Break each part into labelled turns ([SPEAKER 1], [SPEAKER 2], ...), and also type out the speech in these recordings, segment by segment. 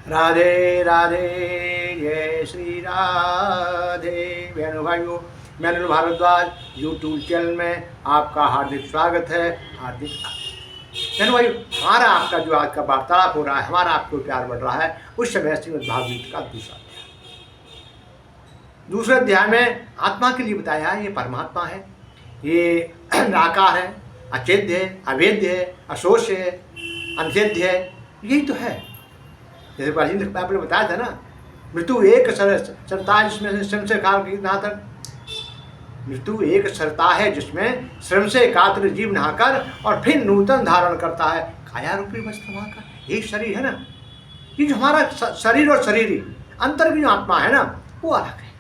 [SPEAKER 1] राधे राधे, जय श्री राधे। बहनों भाइयों, मैं अनिल भारद्वाज यूट्यूब चैनल में आपका हार्दिक स्वागत है। हार्दिक बहनों भाइयों, हमारा आपका जो आज का वार्तालाप हो रहा है, हमारा आपको प्यार बढ़ रहा है, उस समय श्रीमद् भागवत का दूसरे अध्याय में आत्मा के लिए बताया है। ये परमात्मा है, ये निराकार है, अचेद्य है, अभेद्य है, अशोष है, अनिषेध्य है। यही तो है। जैसे प्राचीन आपने बताया था ना, मृत्यु एक सरता है जिसमें श्रम से एकाग्र नहाकर, मृत्यु एक सरता है जिसमें श्रम से एकाग्र जीव नहाकर और फिर नूतन धारण करता है काया रूपी वस्त्र नहाकर। यही शरीर है ना, ये जो हमारा शरीर और शरीरी अंतर की जो आत्मा है ना, वो अलग है।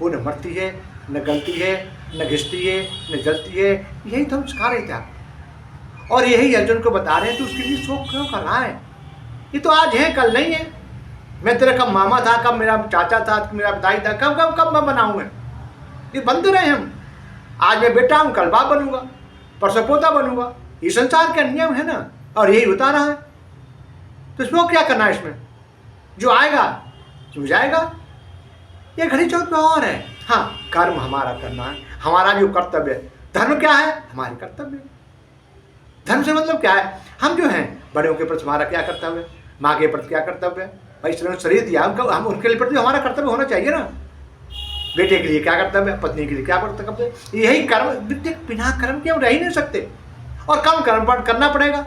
[SPEAKER 1] वो न मरती है, न गलती है, न घिसती है, न जलती है। यही तो हम सिखा रहे थे आपको, और यही अर्जुन को बता रहे हैं। तो उसके लिए शोक क्यों कर रहा है? ये तो आज है, कल नहीं है। मैं तेरा कब मामा था, कब मेरा चाचा था, कब मेरा दाई था, कब कब कब मैं बनाऊंगा? ये बनते रहे हम। आज मैं बेटा हूँ, कल बाप बनूंगा, परसों पोता बनूंगा। ये संसार का नियम है ना, और यही बता रहा है। तो इसमें क्या करना है? इसमें जो आएगा जो जाएगा। ये घड़ी चौथ में और है। हाँ, कर्म हमारा करना है, हमारा जो कर्तव्य है। धर्म क्या है? हमारे कर्तव्य। धर्म से मतलब क्या है? हम जो हैं बड़ों के प्रति हमारा क्या कर्तव्य है, माँ के प्रति क्या कर्तव्य है। भाई शरीर दिया हम उनके प्रति हमारा कर्तव्य होना चाहिए ना। बेटे के लिए क्या कर्तव्य है, पत्नी के लिए क्या कर्तव्य है। यही कर्म। बिना कर्म के हम रह ही नहीं सकते, और कम कर्म करना पड़ेगा।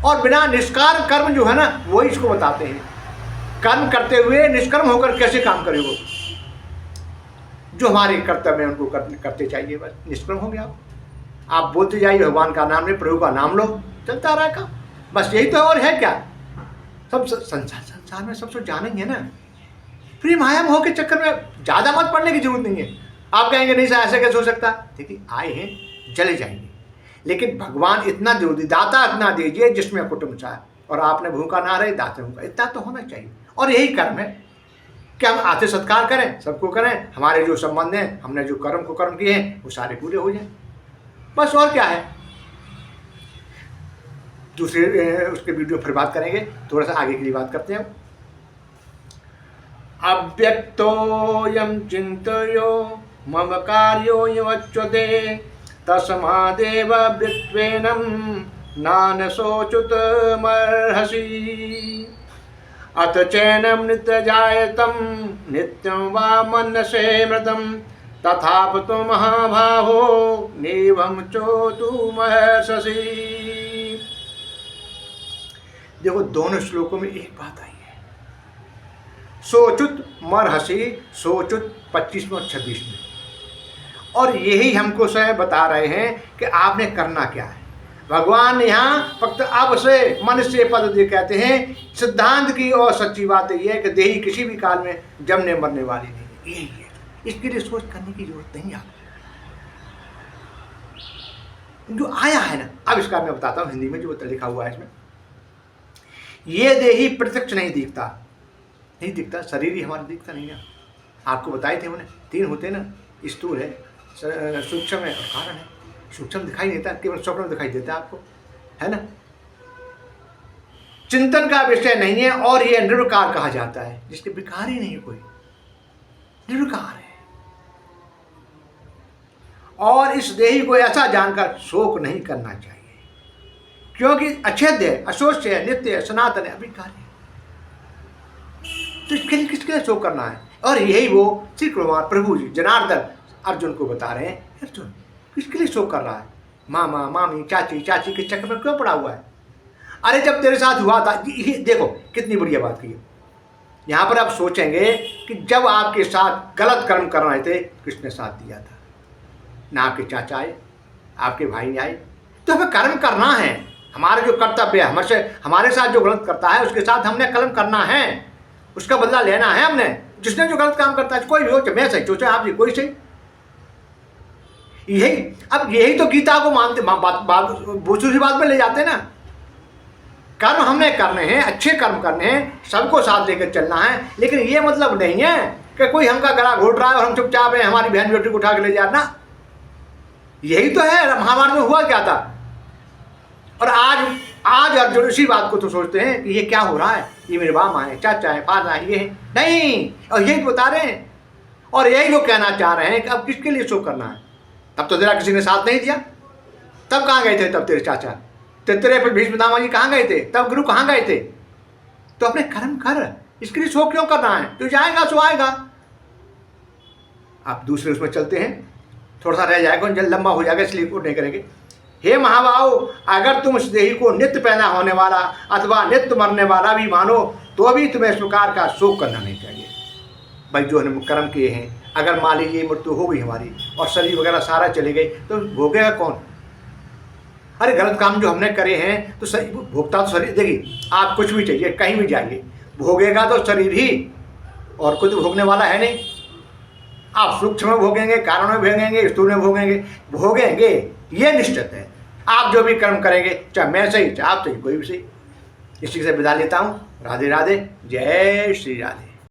[SPEAKER 1] और बिना निष्काम कर्म जो है ना, वही इसको बताते हैं। कर्म करते हुए निष्कर्म होकर कैसे काम करेगा? जो हमारे कर्तव्य है उनको करते चाहिए, बस निष्कर्म हो गया। आप बोलते जाइए भगवान का नाम ले, प्रभु का नाम लो, चलता रहा काम। बस यही तो, और है क्या? सब संसार में सब जानेंगे ना। फिर माया मोह के चक्कर में ज़्यादा मत पड़ने की जरूरत नहीं है। आप कहेंगे नहीं सर ऐसे कैसे हो सकता? देखिए, आए हैं चले जाएंगे, लेकिन भगवान इतना जरूरी, दाता इतना दीजिए जिसमें कुटुंब चाहे। और आपने भूखा ना रहे, दाते भूखा, इतना तो होना चाहिए। और यही कर्म है कि हम आते सत्कार करें, सबको करें। हमारे जो संबंध हैं, हमने जो कर्म किए हैं, वो सारे पूरे हो जाएं, बस। और क्या है? दूसरे उसके वीडियो फिर बात करेंगे, थोड़ा सा आगे की बात करते हैं। अव्यक्तोऽयं चिन्तयो मम कार्यो यवच्यते तस्मादेव व्यक्त्वेनं नानशोचितुमर्हसि अथ चैनं नित्यजायतं नित्यं वा मन्यसे मृतं तथापि महाभावो नैवं चोतुमर्हसि। देखो, दोनों श्लोकों में एक बात आई है। सोचुत मरहसी, सोचुत 25 और 26 में। और यही हमको स्वयं बता रहे हैं कि आपने करना क्या है। भगवान यहाँ फक्त अब से मन से पद दे कहते हैं। सिद्धांत की और सच्ची बात यह है कि देही किसी भी काल में जमने मरने वाली नहीं है। यही है, इसके लिए सोच करने की जरूरत नहीं है। जो आया है ना, अब इसका मैं बताता हूँ हिंदी में जो लिखा हुआ है इसमें। ये देही प्रत्यक्ष नहीं दिखता, शरीर ही हमारा दिखता नहीं है। आपको बताए थे उन्हें, 3 होते ना, स्थूल है, सूक्ष्म है और कारण है। सूक्ष्म दिखाई देता है, केवल स्वप्न दिखाई देता है आपको, है ना। चिंतन का विषय नहीं है, और ये निर्विकार कहा जाता है, जिसके विकार ही नहीं है कोई, निर्विकार है। और इस देही को ऐसा जानकर शोक नहीं करना चाहिए, क्योंकि अछेद्य है, अशोष्य है, नित्य है, सनातन है, अविकारी है। तो इसके लिए किसके लिए शोक करना है? और यही वो श्री कुमार प्रभु जी जनार्दन अर्जुन को बता रहे हैं। अर्जुन किसके लिए शोक कर रहा है? मामा मामी चाची के चक्कर में क्यों पड़ा हुआ है? अरे जब तेरे साथ हुआ था, देखो कितनी बढ़िया बात की है। यहाँ पर आप सोचेंगे कि जब आपके साथ गलत कर्म कर रहे थे, किसने साथ दिया था? ना आपके चाचा आए, आपके भाई आए। तो हमें कर्म करना है, हमारा जो कर्तव्य है। हमारे साथ जो गलत करता है उसके साथ हमने कर्म करना है, उसका बदला लेना है हमने। जिसने जो गलत काम करता है, कोई भी हो, मैं सही सोचा आप जी, कोई सही। यही तो गीता को मानते, दूसरी बात में ले जाते हैं ना। कर्म हमने करने हैं, अच्छे कर्म करने हैं, सबको साथ लेकर चलना है। लेकिन ये मतलब नहीं है कि कोई हमका गला घोट रहा है और हम चुपचाप हैं, हमारी बहन बेटी को उठा के ले जाना। यही तो है। महाभारत में हुआ क्या था? और आज आज अर्जुन इसी बात को तो सोचते हैं कि ये क्या हो रहा है, ये मेरे मामा है, चाचा है, फाला है, ये है नहीं, और यही बता रहे हैं और यही लोग कहना चाह रहे हैं कि अब किसके लिए शोक करना है। तब तो तेरा किसी ने साथ नहीं दिया, तब कहाँ गए थे तब तेरे चाचा, तेरे फिर भीष्म पितामह जी कहाँ गए थे, तब गुरु कहाँ गए थे। तो अपने कर्म कर, इसके लिए शोक क्यों करना है, तो जाएगा सो आएगा। आप दूसरे उसमें चलते हैं, थोड़ा सा रह जाएगा, जल लंबा हो जाएगा इसलिए वो नहीं करेंगे। हे महाभाव, अगर तुम इस देही को नित्य पैदा होने वाला अथवा नित्य मरने वाला भी मानो तो भी तुम्हें इस प्रकार का शोक करना नहीं चाहिए। भाई जो हमने कर्म किए हैं, अगर मान लीजिए मृत्यु हो गई हमारी और शरीर वगैरह सारा चले गए तो भोगेगा कौन। अरे गलत काम जो हमने करे हैं तो शरीर भोगता तो शरीर, देखिए आप कुछ भी चाहिए कहीं भी जाइए, भोगेगा तो शरीर ही, और कुछ भोगने वाला है नहीं। आप सूक्ष्म में भोगेंगे, कारण में भोगेंगे, स्थूल में भोगेंगे ये निश्चित है। आप जो भी कर्म करेंगे, चाहे मैं सही चाहे आप सही, कोई भी सही। इसी से विदा लेता हूँ। राधे राधे, जय श्री राधे।